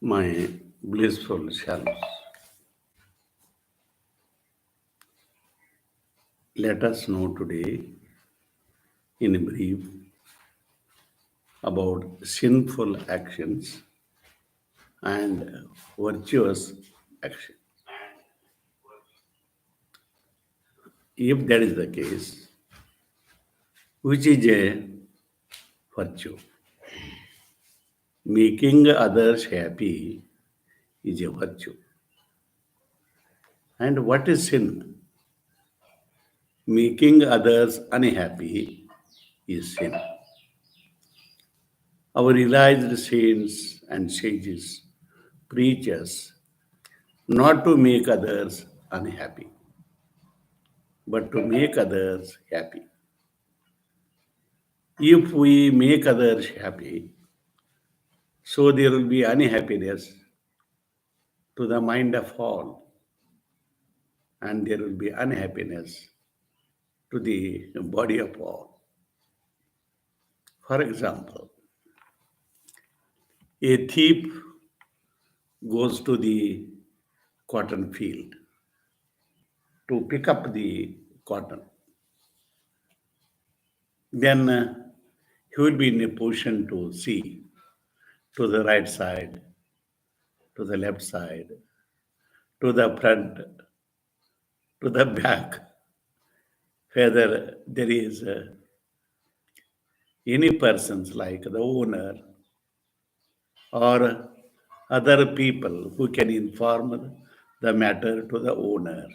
My blissful selves. Let us know today, in brief, about sinful actions and virtuous action. If that is the case, which is a virtue? Making others happy is a virtue. And what is sin? Making others unhappy is sin. Our realized saints and sages preach us not to make others unhappy, but to make others happy. If we make others happy, so there will be unhappiness to the mind of all, and there will be unhappiness to the body of all. For example, a thief goes to the cotton field to pick up the cotton. Then he will be in a position to see to the right side, to the left side, to the front, to the back, whether there is any persons like the owner or other people who can inform the matter to the owner.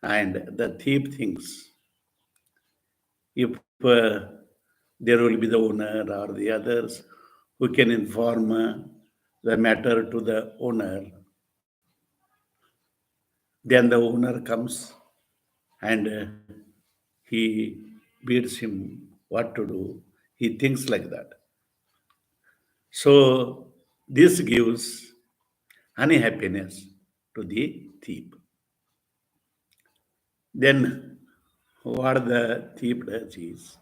And the thief thinks if there will be the owner or the others who can inform the matter to the owner, then the owner comes and he bids him what to do. He thinks like that. So this gives unhappiness to the thief. Then what the thief does is,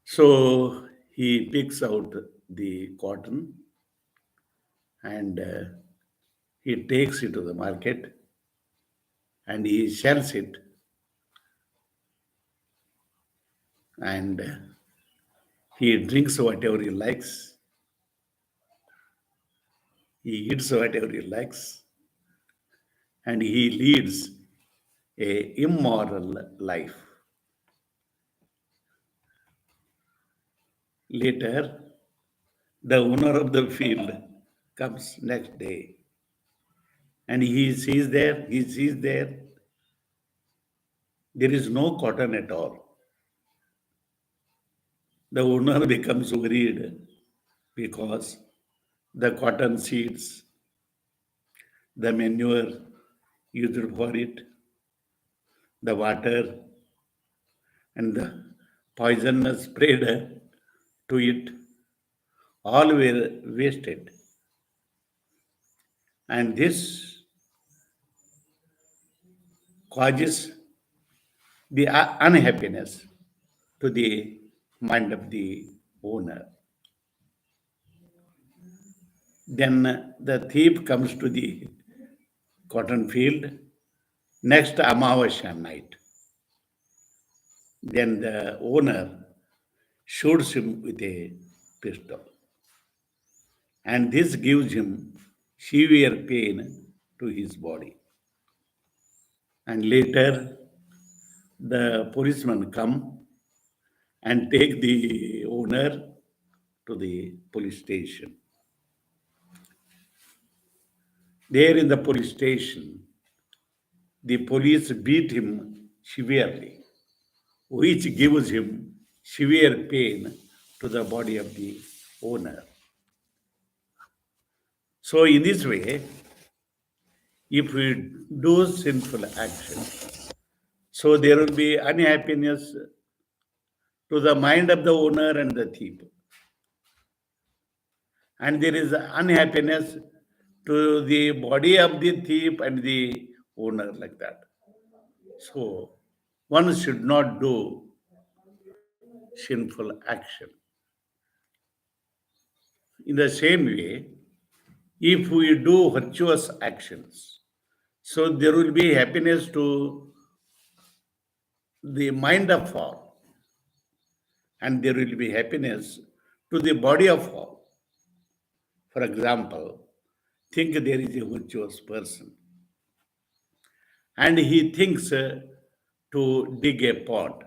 so he picks out the cotton and he takes it to the market and he sells it and he drinks whatever he likes, he eats whatever he likes, and he leads a immoral life. Later, the owner of the field comes next day and he sees there there is no cotton at all. The owner becomes worried because the cotton seeds, the manure used for it, the water, and the poisonous sprayed to it, all were wasted. And this causes the unhappiness to the mind of the owner. Then the thief comes to the cotton field next Amavasya night. Then the owner shoots him with a pistol. And this gives him severe pain to his body. And later, the policemen come and take the owner to the police station. There in the police station, the police beat him severely, which gives him severe pain to the body of the owner. So, in this way, if we do sinful action, so there will be unhappiness to the mind of the owner and the thief. And there is unhappiness to the body of the thief and the owner, like that. So one should not do sinful action. In the same way, if we do virtuous actions, so there will be happiness to the mind of all, and there will be happiness to the body of all. For example, think there is a virtuous person and he thinks to dig a pond.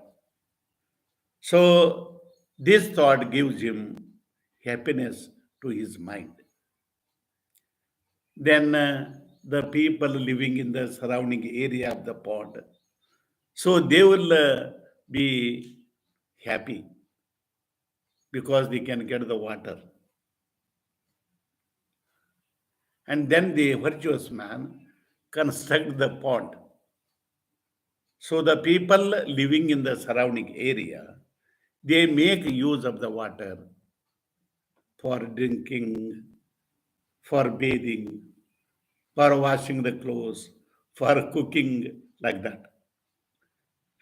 So, this thought gives him happiness to his mind. Then, the people living in the surrounding area of the pond, so they will be happy because they can get the water. And then the virtuous man construct the pond. So the people living in the surrounding area, they make use of the water for drinking, for bathing, for washing the clothes, for cooking, like that.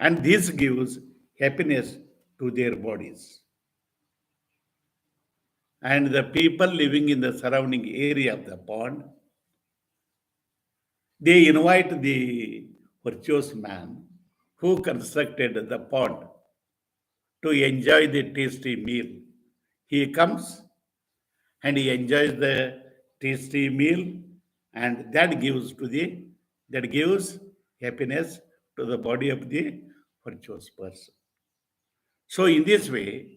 And this gives happiness to their bodies. And the people living in the surrounding area of the pond, they invite the virtuous man who constructed the pond to enjoy the tasty meal. He comes and he enjoys the tasty meal, and that gives happiness to the body of the virtuous person. So in this way,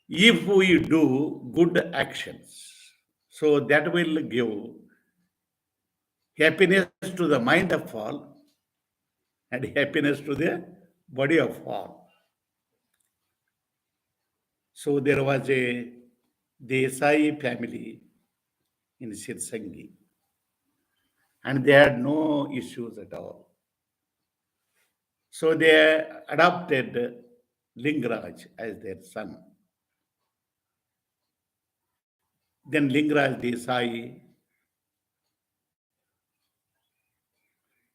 if we do good actions, so that will give happiness to the mind of all and happiness to the body of all. So there was a Desai family in Sirsangi, and they had no issues at all. So they adopted Lingraj as their son. Then Lingraj Desai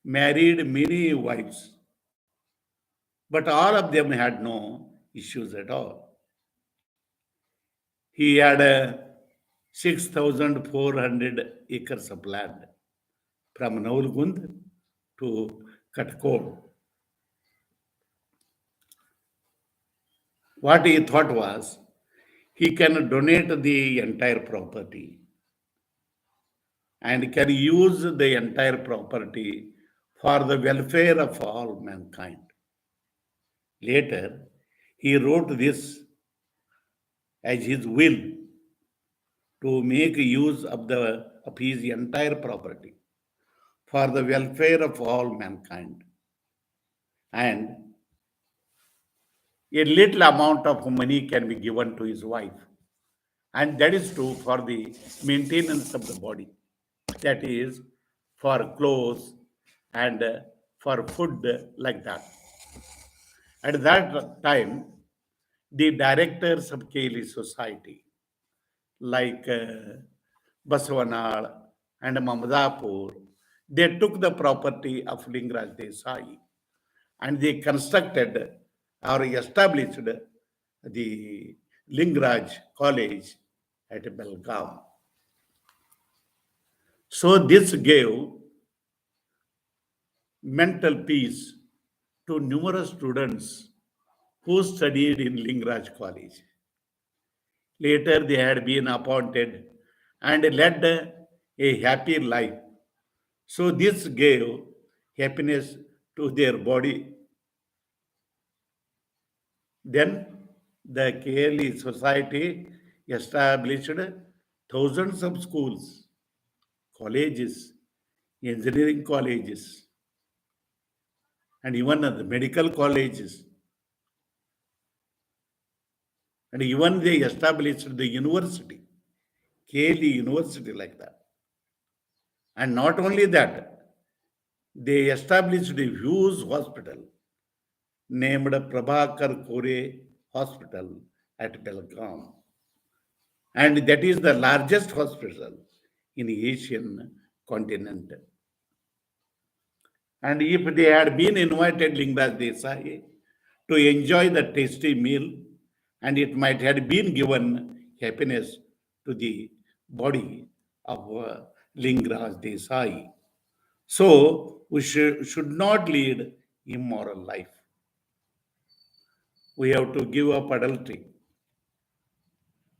married many wives, but all of them had no issues at all. He had 6,400 acres of land from Naulgund to Katkod. What he thought was he can donate the entire property and can use the entire property for the welfare of all mankind. Later, he wrote this as his will to make use of his entire property for the welfare of all mankind. And a little amount of money can be given to his wife. And that is true for the maintenance of the body. That is, for clothes and for food, like that. At that time, the directors of Keli society, like Basavanal and Mamadapur, they took the property of Lingraj Desai and they constructed or established the Lingraj College at Belgaum. So this gave mental peace to numerous students who studied in Lingraj College. Later, they had been appointed and led a happy life. So, this gave happiness to their body. Then, the KLE society established thousands of schools, colleges, engineering colleges, and even the medical colleges. And even they established the university, KLE University, like that. And not only that, they established a huge hospital named Prabhakar Kore Hospital at Belgaum. And that is the largest hospital in the Asian continent. And if they had been invited Lingraj Desai to enjoy the tasty meal, and it might have been given happiness to the body of Lingraj Desai. So we should not lead immoral life. We have to give up adultery,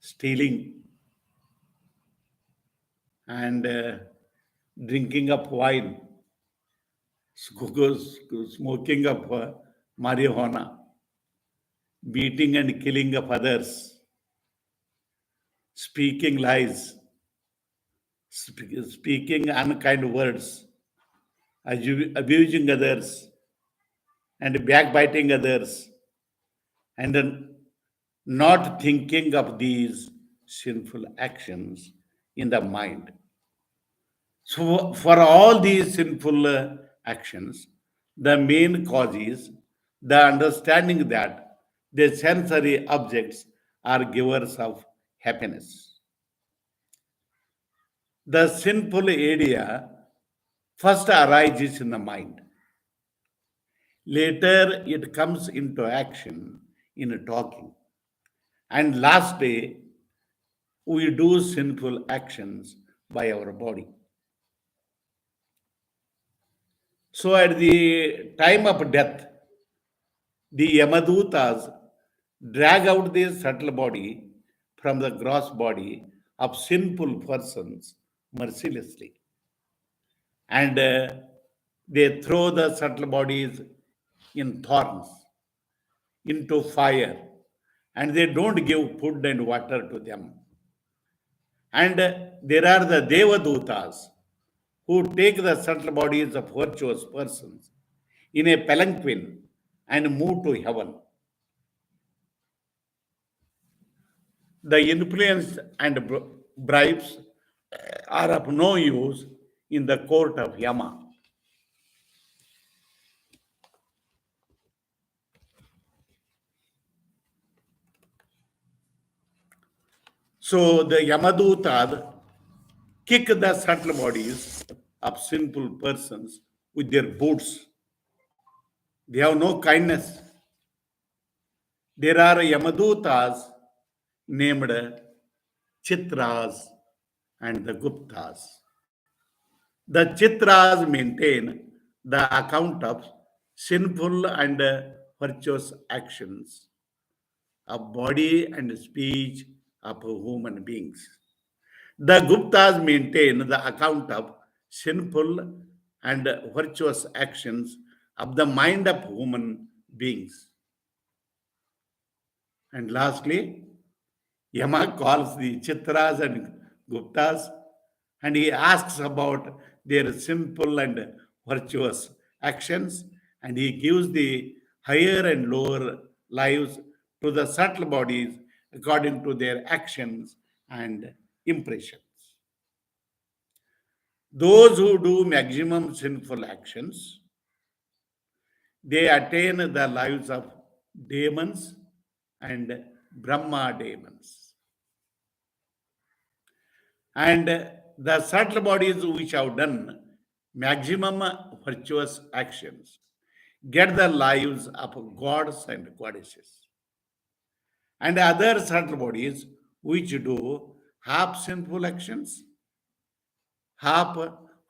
stealing, and drinking up wine, smoking of marijuana, beating and killing of others, speaking lies, speaking unkind words, abusing others, and backbiting others, and then not thinking of these sinful actions in the mind. So, for all these sinful actions, the main cause is the understanding that the sensory objects are givers of happiness. The sinful area first arises in the mind. Later, it comes into action in talking. And lastly, we do sinful actions by our body. So, at the time of death, the Yamadutas drag out the subtle body from the gross body of sinful persons mercilessly. And they throw the subtle bodies in thorns, into fire, and they don't give food and water to them. And there are the Devadutas who take the subtle bodies of virtuous persons in a palanquin and move to heaven. The influence and bribes are of no use in the court of Yama. So the Yamadutad kick the subtle bodies of sinful persons with their boots. They have no kindness. There are Yamadutas named Chitras and the Guptas. The Chitras maintain the account of sinful and virtuous actions of body and speech of human beings. The Guptas maintain the account of sinful and virtuous actions of the mind of human beings. And lastly, Yama calls the Chitras and Guptas and he asks about their simple and virtuous actions and he gives the higher and lower lives to the subtle bodies according to their actions and impressions. Those who do maximum sinful actions, they attain the lives of demons and Brahma demons. And the subtle bodies which have done maximum virtuous actions get the lives of gods and goddesses. And other subtle bodies which do half sinful actions, half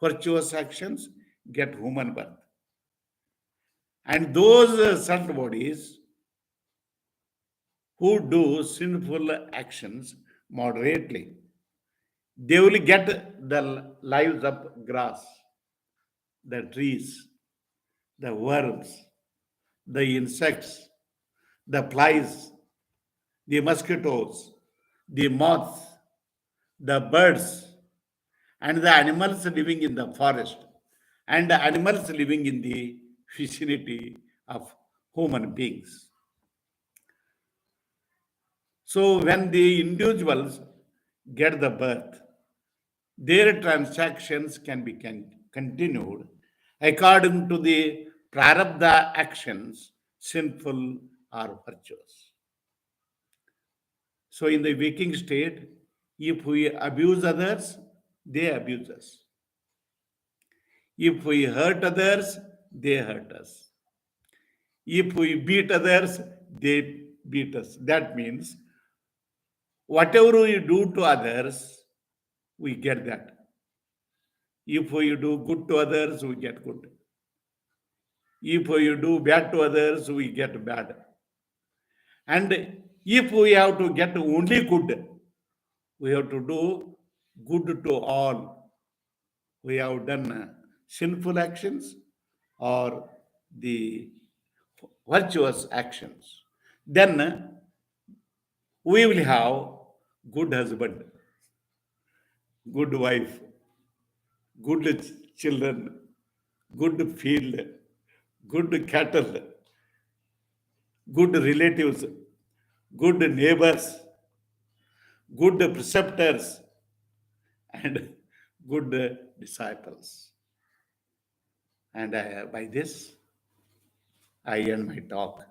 virtuous actions get human birth. And those subtle bodies who do sinful actions moderately, they will get the lives of grass, the trees, the worms, the insects, the flies, the mosquitoes, the moths, the birds, and the animals living in the forest, and the animals living in the vicinity of human beings. So, when the individuals get the birth, their transactions can be continued according to the prarabdha actions, sinful or virtuous. So, in the waking state, if we abuse others, they abuse us. If we hurt others, they hurt us. If we beat others, they beat us. That means Whatever we do to others, we get that. If you do good to others, we get good. If you do bad to others, we get bad. And if we have to get only good, we have to do good to all. We have done sinful actions or the virtuous actions. Then we will have good husband, good wife, good children, good field, good cattle, good relatives, good neighbors, good preceptors, and good disciples. And by this, I end my talk.